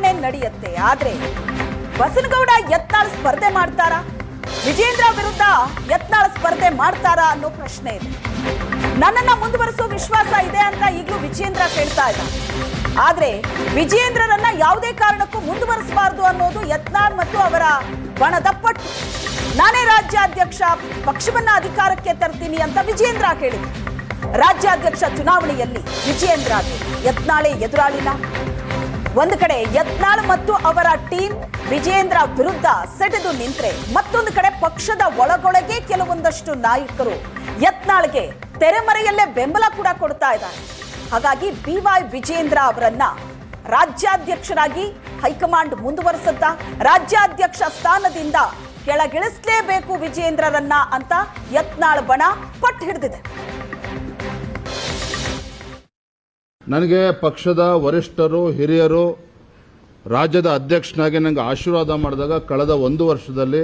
ಚುನಾವಣೆ ನಡೆಯುತ್ತೆ. ಆದ್ರೆ ಬಸನಗೌಡ ಯತ್ನಾಳ್ ಸ್ಪರ್ಧೆ ಮಾಡ್ತಾರಾ, ವಿಜೇಂದ್ರ ವಿರುದ್ಧ ಯತ್ನಾಳ್ ಸ್ಪರ್ಧೆ ಮಾಡ್ತಾರಾ ಅನ್ನೋ ಪ್ರಶ್ನೆ ಇದೆ. ನನ್ನನ್ನ ಮುಂದುವರಿಸೋ ವಿಶ್ವಾಸ ಇದೆ ಅಂತ ಈಗಲೂ ವಿಜೇಂದ್ರ ಹೇಳ್ತಾ ಇದ್ದಾರೆ. ಆದ್ರೆ ವಿಜೇಂದ್ರರನ್ನ ಯಾವುದೇ ಕಾರಣಕ್ಕೂ ಮುಂದುವರಿಸಬಾರದು ಅನ್ನೋದು ಯತ್ನಾಳ್ ಮತ್ತು ಅವರ ಬಣದ ಪಟ್ಟು. ನಾನೇ ರಾಜ್ಯಾಧ್ಯಕ್ಷ, ಪಕ್ಷವನ್ನ ಅಧಿಕಾರಕ್ಕೆ ತರ್ತೀನಿ ಅಂತ ವಿಜೇಂದ್ರ ಹೇಳಿದ್ರು. ರಾಜ್ಯಾಧ್ಯಕ್ಷ ಚುನಾವಣೆಯಲ್ಲಿ ವಿಜೇಂದ್ರಗೆ ಯತ್ನಾಳೇ ಎದುರಾಳಿಲ್ಲ. ಒಂದು ಕಡೆ ಯತ್ನಾಳ್ ಮತ್ತು ಅವರ ಟೀಮ್ ವಿಜೇಂದ್ರ ವಿರುದ್ಧ ಸೆಟೆದು ನಿಂತ್ರೆ, ಮತ್ತೊಂದು ಕಡೆ ಪಕ್ಷದ ಒಳಗೊಳಗೆ ಕೆಲವೊಂದಷ್ಟು ನಾಯಕರು ಯತ್ನಾಳ್ಗೆ ತೆರೆಮರೆಯಲ್ಲೇ ಬೆಂಬಲ ಕೂಡ ಕೊಡ್ತಾ ಇದ್ದಾರೆ. ಹಾಗಾಗಿ BY ವಿಜೇಂದ್ರ ಅವರನ್ನ ರಾಜ್ಯಾಧ್ಯಕ್ಷರಾಗಿ ಹೈಕಮಾಂಡ್ ಮುಂದುವರಿಸುತ್ತ ರಾಜ್ಯಾಧ್ಯಕ್ಷ ಸ್ಥಾನದಿಂದ ಕೆಳಗಿಳಿಸಲೇಬೇಕು ವಿಜೇಂದ್ರರನ್ನ ಅಂತ ಯತ್ನಾಳ್ ಬಣ ಪಟ್ಟು ಹಿಡಿದಿದೆ. ನನಗೆ ಪಕ್ಷದ ವರಿಷ್ಠರು ಹಿರಿಯರು ರಾಜ್ಯದ ಅಧ್ಯಕ್ಷನಾಗಿ ನನಗೆ ಆಶೀರ್ವಾದ ಮಾಡಿದಾಗ ಕಳೆದ 1 ವರ್ಷದಲ್ಲಿ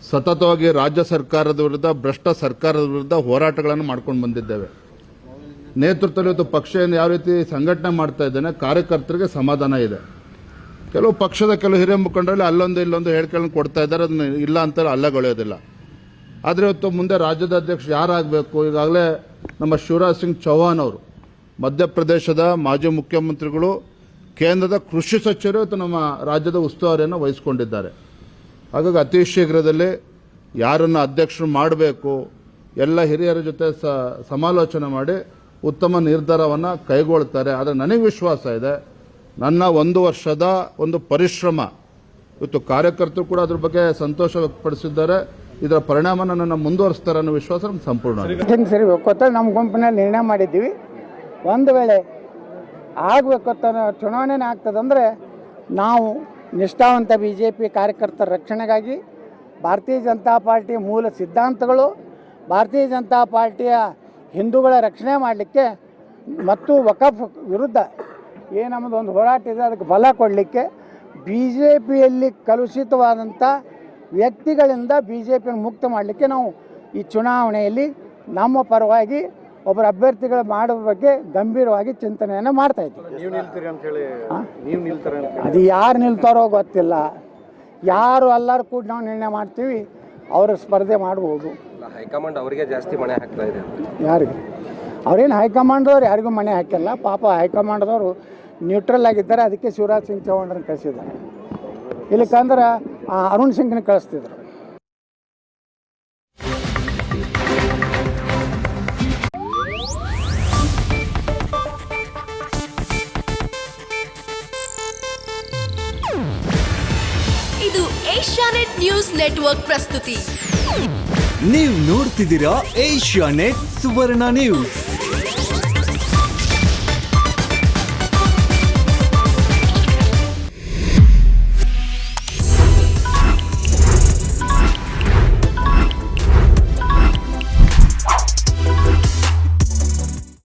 ಸತತವಾಗಿ ರಾಜ್ಯ ಸರ್ಕಾರದ ವಿರುದ್ಧ, ಭ್ರಷ್ಟ ಸರ್ಕಾರದ ವಿರುದ್ಧ ಹೋರಾಟಗಳನ್ನು ಮಾಡ್ಕೊಂಡು ಬಂದಿದ್ದೇವೆ. ನೇತೃತ್ವದಲ್ಲಿ ಇವತ್ತು ಪಕ್ಷ ಯಾವ ರೀತಿ ಸಂಘಟನೆ ಮಾಡ್ತಾ ಇದ್ದೇನೆ, ಕಾರ್ಯಕರ್ತರಿಗೆ ಸಮಾಧಾನ ಇದೆ. ಕೆಲವು ಪಕ್ಷದ ಕೆಲವು ಹಿರಿಯ ಮುಖಂಡರಲ್ಲಿ ಅಲ್ಲೊಂದು ಇಲ್ಲೊಂದು ಹೇಳಿಕೆಗಳನ್ನು ಕೊಡ್ತಾ ಇದ್ದಾರೆ, ಅದನ್ನ ಇಲ್ಲ ಅಂತ ಅಲ್ಲಗೊಳ್ಯೋದಿಲ್ಲ. ಆದರೆ ಇವತ್ತು ಮುಂದೆ ರಾಜ್ಯದ ಅಧ್ಯಕ್ಷ ಯಾರಾಗಬೇಕು, ಈಗಾಗಲೇ ನಮ್ಮ ಶಿವರಾಜ್ ಸಿಂಗ್ ಚೌಹಾಣ್ ಅವರು ಮಧ್ಯಪ್ರದೇಶದ ಮಾಜಿ ಮುಖ್ಯಮಂತ್ರಿಗಳು, ಕೇಂದ್ರದ ಕೃಷಿ ಸಚಿವರು ಇವತ್ತು ನಮ್ಮ ರಾಜ್ಯದ ಉಸ್ತುವಾರಿಯನ್ನು ವಹಿಸಿಕೊಂಡಿದ್ದಾರೆ. ಹಾಗಾಗಿ ಅತಿ ಶೀಘ್ರದಲ್ಲಿ ಯಾರನ್ನು ಅಧ್ಯಕ್ಷರು ಮಾಡಬೇಕು, ಎಲ್ಲ ಹಿರಿಯರ ಜೊತೆ ಸಮಾಲೋಚನೆ ಮಾಡಿ ಉತ್ತಮ ನಿರ್ಧಾರವನ್ನು ಕೈಗೊಳ್ತಾರೆ. ಆದರೆ ನನಗೆ ವಿಶ್ವಾಸ ಇದೆ, ನನ್ನ 1 ವರ್ಷದ ಒಂದು ಪರಿಶ್ರಮ ಇವತ್ತು ಕಾರ್ಯಕರ್ತರು ಕೂಡ ಅದ್ರ ಬಗ್ಗೆ ಸಂತೋಷ ವ್ಯಕ್ತಪಡಿಸಿದ್ದಾರೆ. ಇದರ ಪರಿಣಾಮ ನನ್ನನ್ನು ಮುಂದುವರಿಸ್ತಾರೆ ಅನ್ನೋ ವಿಶ್ವಾಸ ನಮ್ಗೆ ಸಂಪೂರ್ಣ ಸರಿ ಗೊತ್ತ. ನಮ್ಮ ಗುಂಪಿನಲ್ಲಿ ನಿರ್ಣಯ ಮಾಡಿದ್ದೀವಿ, ಒಂದು ವೇಳೆ ಆಗಬೇಕಂತ ಚುನಾವಣೆನೇ ಆಗ್ತದಂದರೆ ನಾವು ನಿಷ್ಠಾವಂತ BJP ಕಾರ್ಯಕರ್ತರ ರಕ್ಷಣೆಗಾಗಿ ಭಾರತೀಯ ಜನತಾ ಪಾರ್ಟಿಯ ಮೂಲ ಸಿದ್ಧಾಂತಗಳು, ಭಾರತೀಯ ಜನತಾ ಪಾರ್ಟಿಯ ಹಿಂದೂಗಳ ರಕ್ಷಣೆ ಮಾಡಲಿಕ್ಕೆ ಮತ್ತು ವಕಫ್ ವಿರುದ್ಧ ಏನು ನಮ್ಮದೊಂದು ಹೋರಾಟ ಇದೆ ಅದಕ್ಕೆ ಬಲ ಕೊಡಲಿಕ್ಕೆ, BJPಯಲ್ಲಿ ಕಲುಷಿತವಾದಂಥ ವ್ಯಕ್ತಿಗಳಿಂದ BJPಯನ್ನು ಮುಕ್ತ ಮಾಡಲಿಕ್ಕೆ ನಾವು ಈ ಚುನಾವಣೆಯಲ್ಲಿ ನಮ್ಮ ಪರವಾಗಿ ಒಬ್ಬರ ಅಭ್ಯರ್ಥಿಗಳು ಮಾಡುವ ಬಗ್ಗೆ ಗಂಭೀರವಾಗಿ ಚಿಂತನೆಯನ್ನು ಮಾಡ್ತಾ ಇದ್ದೀವಿ. ಅದು ಯಾರು ನಿಲ್ತಾರೋ ಗೊತ್ತಿಲ್ಲ, ಯಾರು ಎಲ್ಲರೂ ಕೂಡ ನಾವು ನಿರ್ಣಯ ಮಾಡ್ತೀವಿ, ಅವರು ಸ್ಪರ್ಧೆ ಮಾಡ್ಬೋದು. ಹೈಕಮಾಂಡ್ ಅವರಿಗೆ ಜಾಸ್ತಿ ಮಣೆ ಹಾಕ್ತಾ ಇದೆ. ಯಾರಿಗೆ? ಅವ್ರೇನು ಹೈಕಮಾಂಡ್ದವ್ರು ಯಾರಿಗೂ ಮಣೆ ಹಾಕಿಲ್ಲ. ಪಾಪ ಹೈಕಮಾಂಡ್ದವರು ನ್ಯೂಟ್ರಲ್ ಆಗಿದ್ದಾರೆ, ಅದಕ್ಕೆ ಶಿವರಾಜ್ ಸಿಂಗ್ ಚೌಹಾಣ್ರನ್ನ ಕಳಿಸಿದ್ದಾರೆ. ಇಲ್ಲಕ್ಕಂದ್ರೆ ಅರುಣ್ ಸಿಂಗ್ನ ಕಳಿಸ್ತಿದ್ರು. ಇದು ಏಷ್ಯಾನೆಟ್ ನ್ಯೂಸ್ ನೆಟ್ವರ್ಕ್ ಪ್ರಸ್ತುತಿ. ನೀವು ನೋಡ್ತಿದ್ದೀರಾ ಏಷ್ಯಾನೆಟ್ ಸುವರ್ಣ ನ್ಯೂಸ್.